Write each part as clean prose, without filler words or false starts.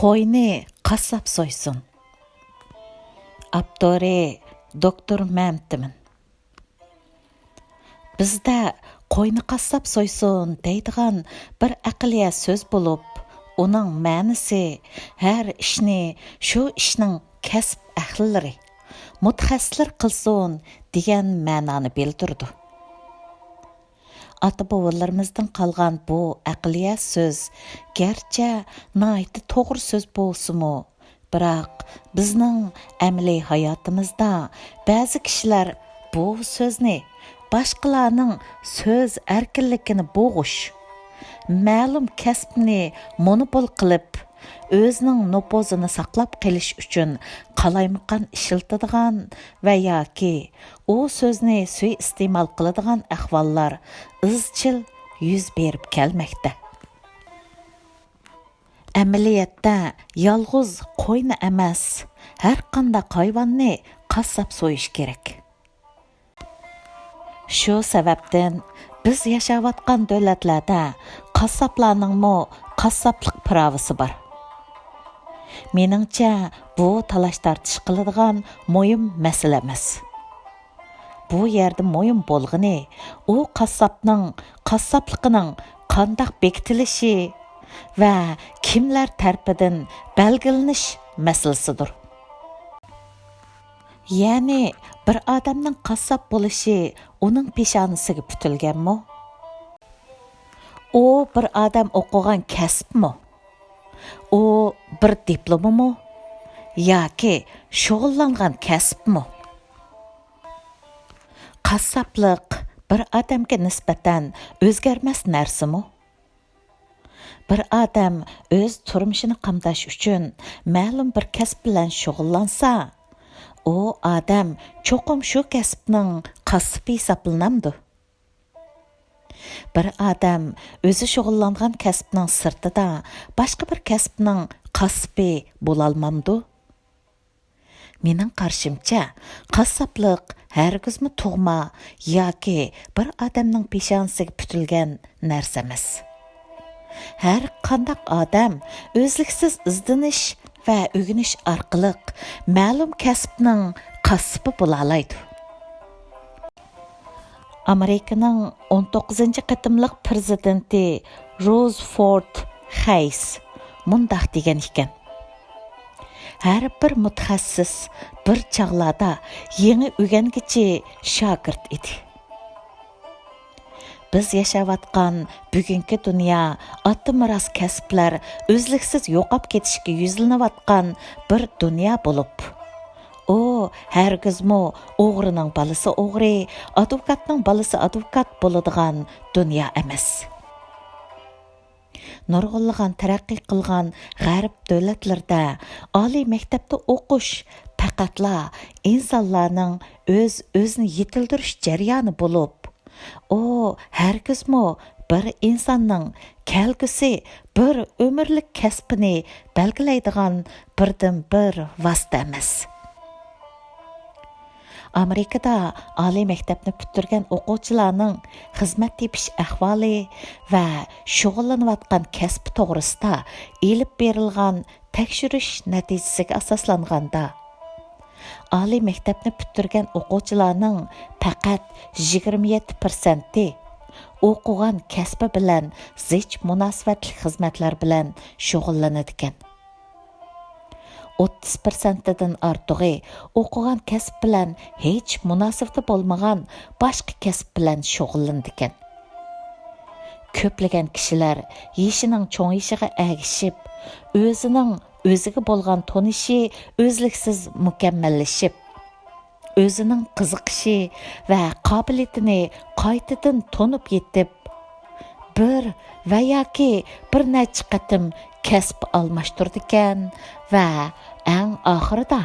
qo'yni qassob so'ysin. Abdori doktor Mamtimin. Bizda qo'yni qassob so'ysin deydigan bir aqliya so'z bo'lib, uning ma'nisi har ishni shu ishning kasb ahlilari, mutaxassislar qilsin degan ma'noni bildirdi. Ata-bobolarimizdan qolgan bu aqliya so'z garchi nihoyatda to'g'ri so'z bo'lsa-mu, biroq bizning amaliy hayotimizda ba'zi kishilar bu so'zni boshqalarning so'z erkinligini bo'g'ish, ma'lum kasbni monopol qilib, o'zining nopozini saqlab qilish uchun qalaymaqan ishiltadigan va yoki u so'zni suiiste'mol qiladigan ahvollar izchil yuz berib kelmoqda. Amaliyotda yolg'iz qo'yni emas, har qanday hayvonni qassob so'yish kerak. Shu sababdan biz yashayotgan davlatlarda qassoblarningmi qassoblik pravisi bor. Meningcha bu talash tortish qiladigan muhim masala emas. Bu yerda muhim bo'lgani u qassobning qassobligining qanday bekitilishi va kimlar tarafidan belgilanish masalasidir. Ya'ni bir odamning qassob bo'lishi uning peshonasiga putilganmi? U bir odam o'qigan kasbmi? U bir diplomimi yoki shug'ullangan kasbmi? Qassoblik bir odamga nisbatan o'zgarmas narsami? Bir odam o'z turmushini qamdash uchun ma'lum bir kasb bilan shug'ullansa, u odam cho'qim shu kasbning qasbi hisoblanamdi. Bir odam o'zi shug'ullangan kasbning sirtida boshqa bir kasbning qasbi bo'lolmamdi. Mening qarshimcha, qassoblik hargizmi tug'ma yoki bir odamning peshonasiga putilgan narsa emas. Har qanday odam o'zliksiz izdinish va o'rganish orqali ma'lum kasbning qasbi bo'la oladi. Amerikaning 19-qatimliq prezidenti Rutherford Hayes mundaq degan ekan: har bir mutaxassis bir chog'larda yangi o'rgangichi shogird edi. Biz yashayotgan bugungi dunyo ota miros kasblar o'zliksiz yo'qolib ketishga yuzlanayotgan bir dunyo bo'lib, u hargizmi o'g'rining balasi o'g'ri, advokatning balasi advokat bo'ladigan dunyo emas. Nurg'unlagan taraqqiy qilgan g'arb davlatlarida oliy maktabda o'qish faqatla insonlarning o'zini yetildirish jarayoni bo'lib, u hargizmi bir insonning kelgusi bir umrlik kasbini belgilaydigan birdan bir vosita emas. Amerikada oliy maktabni bitirgan o'quvchilarning xizmat tepish ahvoli va shug'ullanayotgan kasb to'g'risida elib berilgan tekshirish natijasiga asoslanganda, oliy maktabni bitirgan o'quvchilarning faqat 27% o'qigan kasbi bilan zich munosabatli xizmatlar bilan shug'ullanadi ekan. 30%dan ortig'i o'qigan kasb bilan hech munosabati bo'lmagan boshqa kasb bilan shug'ullanadi ekan. Ko'plagan kishilar yeshining cho'ng'ishiga agishib, o'ziga bo'lgan tonishi o'zliksiz mukammallashib, o'zining qiziqishi va qobiliyatini qaytadan tonib yetib, bir va yoki bir necha qatim kasb almashtirdi ekan va eng oxirida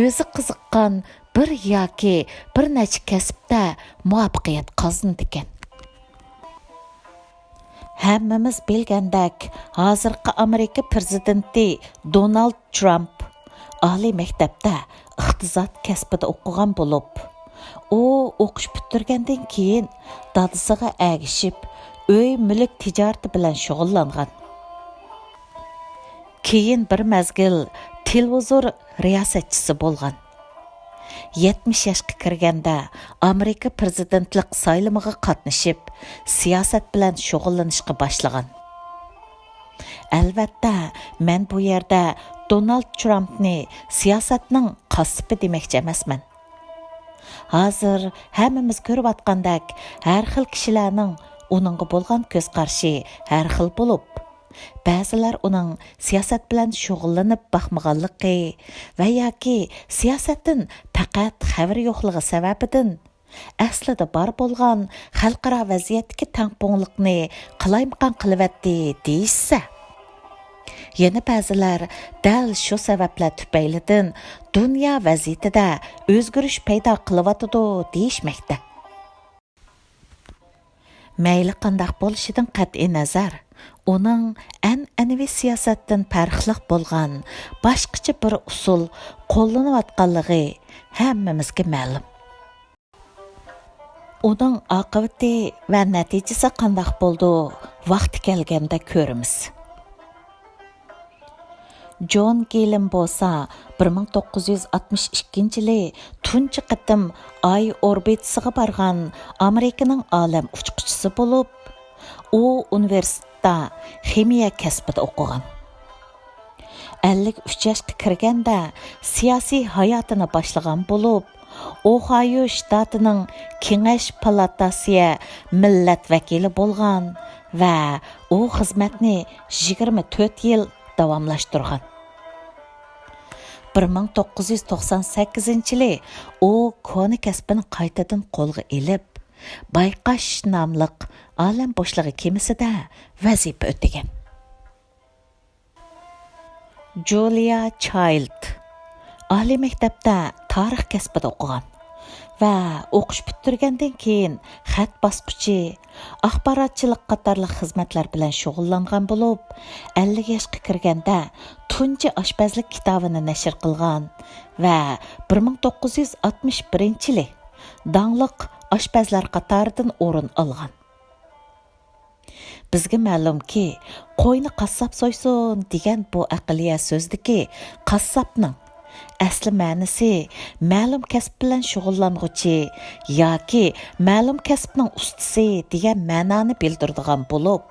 o'zi qiziqqan bir yoki bir necha kasbda muvaffaqiyat qozondi ekan. Hammamiz bilgandek, hozirgi Amerika prezidenti Donald Trump oliy maktabda iqtisod kasbida o'qigan bo'lib, u o'qish bitirgandan keyin dadasiga agishib, uy mulk tijorati bilan shug'ullangan. Keyin bir mezgil televizor riyosatchisi bo'lgan. 70 yoshga kirganda Amerika prezidentlik saylimiga qatnashib, siyosat bilan shug'ullanishga boshlagan. Albatta, men bu yerda Donald Trumpni siyosatning qasbi demoqchi emasman. Hozir hammamiz ko'rib atqandek, har xil kishilarning uningga bo'lgan ko'z qarashi har xil bo'lib, ba'zilar uning siyosat bilan shug'ullanib baxmaganligi va yoki siyosatdan faqat xabar yo'qligi sababidan aslida bor bo'lgan xalqaro vaziyatdagi tangpungliqni qalaymaqon qilyapti deyishsa, yana ba'zilar dal shu sabablar tufaylidan dunyo vaziyatida o'zgarish paydo qilyotidi deyishmoqda. Mayli qandaq bo'lishidan qat'iy nazar, uning an'anaviy siyosatdan farqli bo'lgan boshqacha bir usul qo'llanayotganligi hammamizga ma'lum. Uning oqibati va natijasi qandaq bo'ldi, vaqti kelganda ko'ramiz. John Gillen bo'lsa 1962-yili tunchi qatim Ay orbitasiga borgan Amerikaning olam uchquchisi bo'lib, u universitetda ximiya kasbida o'qigan. 53 yoshga kirganda siyosiy hayotini boshlagan bo'lib, Ohio shtatining Kengash palatasiga millat vakili bo'lgan va u xizmatni 24 yil davomlashtirgan. 1998-yili u koni kasbini qaytadan qo'lga elib, Bayqash nomli olam boshlig'i kemisida vazifa o'tagan. Julia Child oliy maktabda tarix kasbida o'qigan va o'qish bitirgandan keyin xat bosquchi, axborotchilik qatorliq xizmatlar bilan shug'ullangan bo'lib, 50 yoshga kirganda tunji oshpazlik kitobini nashr qilgan va 1961-yili dangliq oshpazlar qatoridan o'rin olgan. Bizga ma'lumki, qo'yni qassob so'ysin degan bu aqliya so'zdiki, qassobning asli ma'nosi ma'lum kasb bilan shug'ullanuvchi yoki ma'lum kasbning ustasi degan ma'noni bildiradigan bo'lib,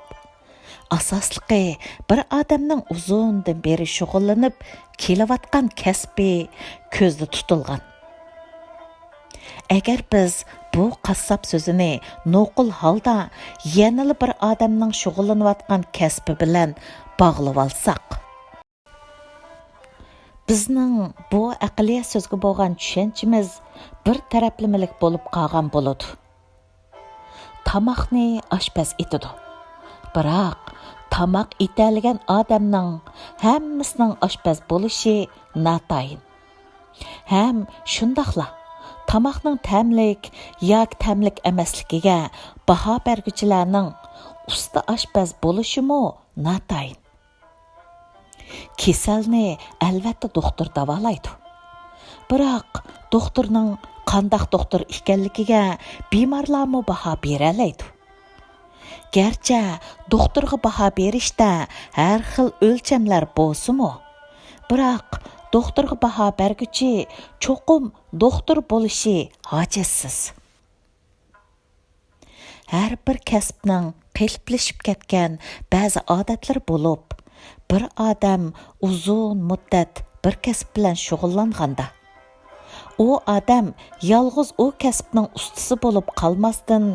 asosliqi bir odamning uzundan beri shug'ullanib kelayotgan kasbi ko'zda tutilgan. Agar biz bu qassob so'zini noqul holda yanada bir odamning shug'ullanayotgan kasbi bilan bog'lab olsak, bizning bu aqliy so'zga bo'lgan tushunchimiz bir taraflimilik bo'lib qolgan bo'ladi. Tamoqni oshpaz etadi. Biroq tamoq etalgan odamning hammasining oshpaz bo'lishi notayin. Ham shundaqla tamoqning ta'mlik yoki ta'mlik emasligiga baho berguchilarning usta oshpaz bo'lishimi notayin. Kasalni albatta doktor davolaydi. Biroq doktorning qandaq doktor ekanligiga bemorlarmi baho beralaydi. Gerçi doktorga baho berishda har xil o'lchamlar bo'lsa-mu, biroq doktorga baho berguchi cho'qim doktor bo'lishi hojatsiz. Har bir kasbning qilplashib ketgan ba'zi odatlar bo'lib, bir odam uzun muddat bir kasb bilan shug'ullanganda, u odam yolg'iz u kasbning ustisi bo'lib qolmasdan,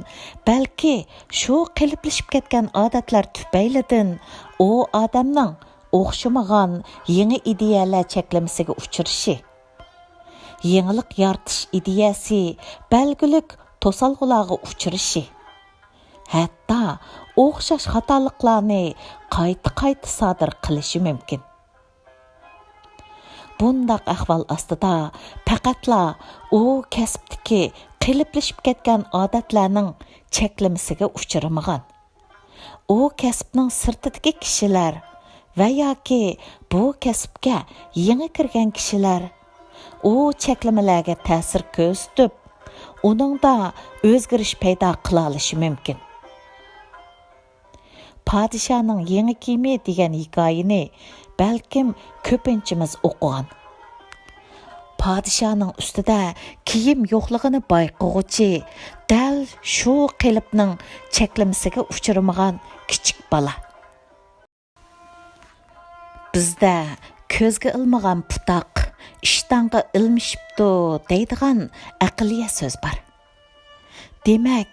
balki shu qilplashib ketgan odatlar tufaylidan u odamning o'xshamagan yangi ideyalar cheklamasiga uchrashi, yangilik yaratish ideyasi belgilik to'salg'ularga uchrashi, hatto o'xshash xatoliklarni qayta sodir qilishi mumkin. Bundaq ahvol ostida faqatla u kasbdagi qiliplashib ketgan odatlarning cheklamasiga uchramagan, u kasbning sirtidagi kishilar va yoki bu kasbga yangi kirgan kishilar u cheklamalarga ta'sir ko'rsatib, uningda o'zgarish paydo qila olishi mumkin. Padişahning yangi kiyimi degan hikoyani balkim ko'pinchimiz o'qigan. Padişahның üstüdə kiyim yo'qligini bayqıg'uchi dal shu qilibning cheklimisiga uchramag'an kichik bola. Bizda ko'zga ilmagan putaq, ishtonga ilmishibdi deydigan aqliya so'z bor. Demak,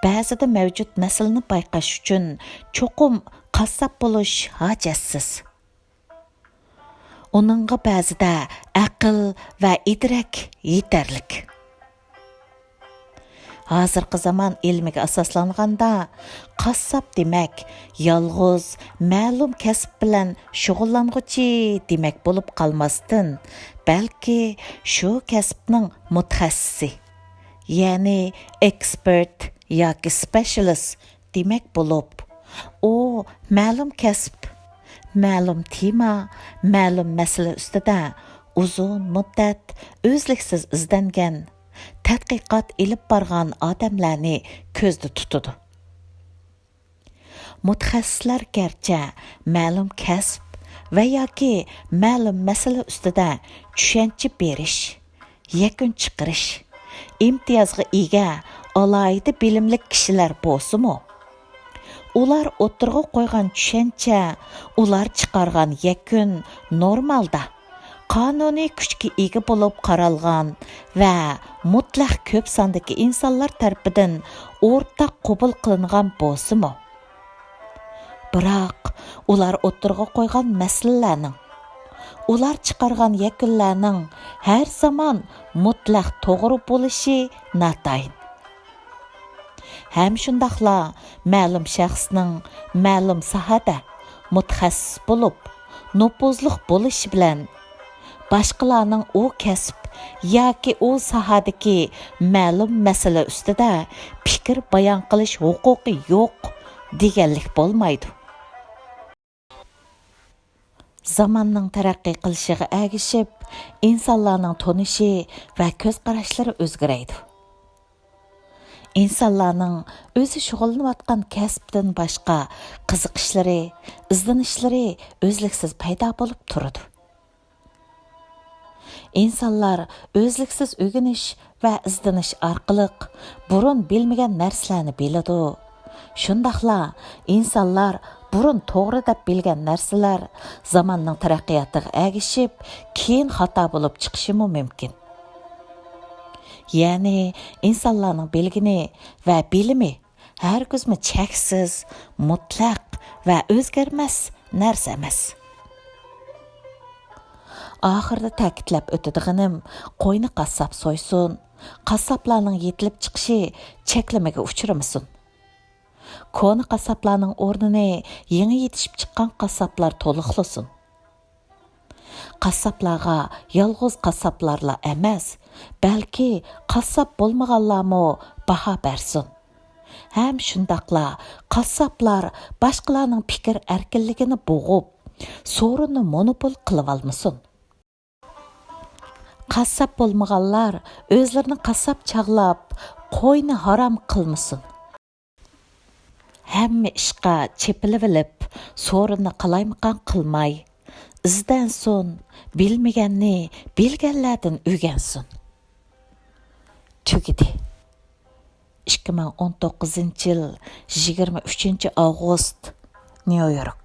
ba'zida mavjud masalani bayqash uchun cho'qim qassob bo'lish hojatsiz. Onunğa ba'zida aql va idrak yetarlik. Hozirgi zamon ilmiga asoslanganda qassob demak yolg'iz ma'lum kasb bilan shug'ullanguvchi demak bo'lib qolmasdan, balki shu kasbning mutaxassisi, ya'ni expert yoki specialist demak bo'lib, u ma'lum kasb, ma'lum tema, ma'lum masala ustida uzun muddat o'zliksiz izlangan, tadqiqot ilib borgan odamlarni ko'zda tutadi. Mutaxassislar garchi ma'lum kasb va yoki ma'lum masala ustida tushuncha berish, yakun chiqarish, imtiyozga ega alohida bilimli kishilar bo'lsa-mu, ular o'tirg'a qo'ygan tushuncha, ular chiqargan yakun normalda qonuniy kuchga ega bo'lib qaralgan va mutlaq ko'p sondagi insonlar tarafidan o'rtaq qabul qilingan bo'lsa-mu, biroq ular o'tirg'a qo'ygan masalalarning, ular chiqargan yakunlarning har zamon mutlaq to'g'ri bo'lishi natayin. Ham shundaqla ma'lum shaxsning ma'lum sohada mutaxassis bo'lib, nupuzliq bo'lishi bilan boshqalarning u kasb yoki u sohadagi ma'lum masala ustida fikr bayon qilish huquqi yo'q deganlik bo'lmaydi. Zamonning taraqqiy qilishiga ergishib, insonlarning tonishi va ko'z qarashlari o'zgaraydi. İnsanlarning o'zi shug'ullanayotgan kasbdan boshqa qiziqishlari, izlanishlari o'zliksiz paydo bo'lib turadi. İnsanlar o'zliksiz o'rganish va izlanish orqali burun bilmagan narsalarni biladi. Shundaqla insonlar burun to'g'ri deb bilgan narsalar zamonning taraqqiyotiga ergishib, keyin xato bo'lib chiqishi mumkin. Ya'ni insonlarning bilgini va bilimi hargizmi cheksiz, mutlaq va o'zgarmas narsa emas. Oxirida ta'kidlab o'tadiganim, qo'yni qassob so'ysin, qassoblarning yetilib chiqishi cheklamaga uchramasin. Koni qassoblarning o'rnini yangi yetishib chiqqan qassoblar to'liqlasin. Qassoblarga yolg'iz qassoblarla emas, balki qassob bo'lmaganlarmo baho bersin. Ham shundaqla qassoblar boshqalarning fikr erkinligini bo'g'ib, so'rinni monopol qilib olmasin. Qassob bo'lmaganlar o'zlarini qassob chaqlab, qo'yni harom qilmasin. Hamma ishqa chepilib olib, so'rinni qalaymaqan qilmay, izdansin, bilmaganni bilganlardan o'rgansin. Tugidi. 2019 yil 23 avgust, New York.